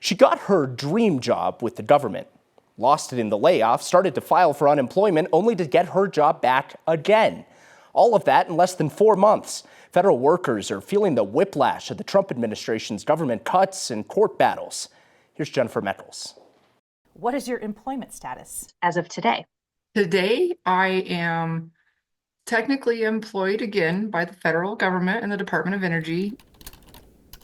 She got her dream job with the government, lost it in the layoff, started to file for unemployment only to get her job back again. All of that in less than 4 months. Federal workers are feeling the whiplash of the Trump administration's government cuts and court battles. Here's Jennifer Meckles. What is your employment status as of today? Today, I am technically employed again by the federal government and the Department of Energy.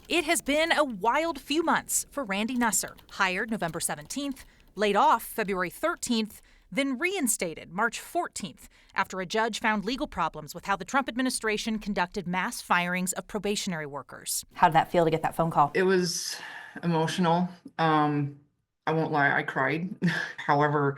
It has been a wild few months for Randy Nusser, hired November 17th, laid off February 13th, then reinstated March 14th after a judge found legal problems with how the Trump administration conducted mass firings of probationary workers. How did that feel to get that phone call? It was emotional. I won't lie, I cried. However,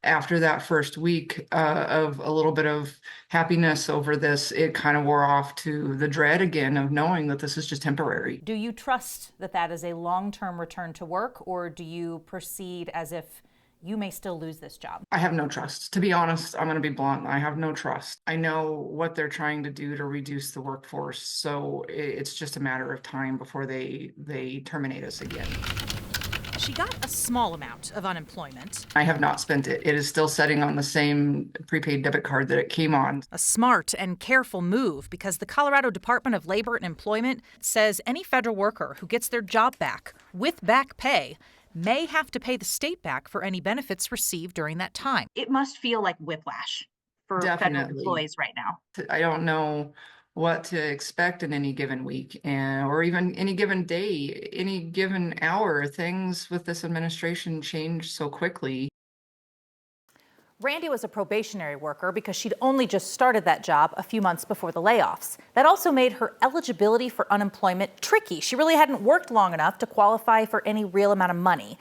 after that first week of a little bit of happiness over this, it kind of wore off to the dread again of knowing that this is just temporary. Do you trust that that is a long-term return to work, or do you proceed as if you may still lose this job? I have no trust. To be honest, I'm going to be blunt. I have no trust. I know what they're trying to do to reduce the workforce, so it's just a matter of time before they terminate us again. She got a small amount of unemployment. I have not spent it. It is still sitting on the same prepaid debit card that it came on. A smart and careful move because the Colorado Department of Labor and Employment says any federal worker who gets their job back with back pay may have to pay the state back for any benefits received during that time. It must feel like whiplash for federal employees right now. I don't know what to expect in any given week or even any given day, any given hour. Things with this administration change so quickly. Randy was a probationary worker because she'd only just started that job a few months before the layoffs. That also made her eligibility for unemployment tricky. She really hadn't worked long enough to qualify for any real amount of money.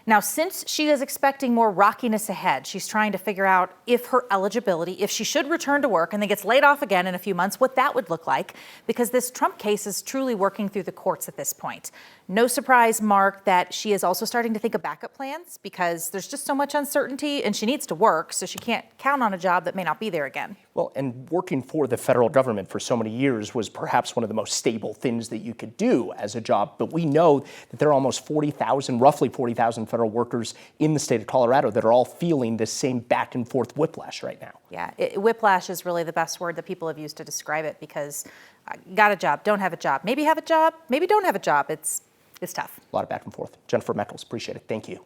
Now, since she is expecting more rockiness ahead, she's trying to figure out if her eligibility, if she should return to work and then gets laid off again in a few months, what that would look like, because this Trump case is truly working through the courts at this point. No surprise, Mark, that she is also starting to think of backup plans because there's just so much uncertainty and she needs to work, so she can't count on a job that may not be there again. Well, and working for the federal government for so many years was perhaps one of the most stable things that you could do as a job. But we know that there are almost 40,000, roughly 40,000 federal workers in the state of Colorado that are all feeling this same back and forth whiplash right now. Yeah, whiplash is really the best word that people have used to describe it because got a job, don't have a job, maybe have a job, maybe don't have a job. It's tough. A lot of back and forth. Jennifer Meckles, appreciate it. Thank you.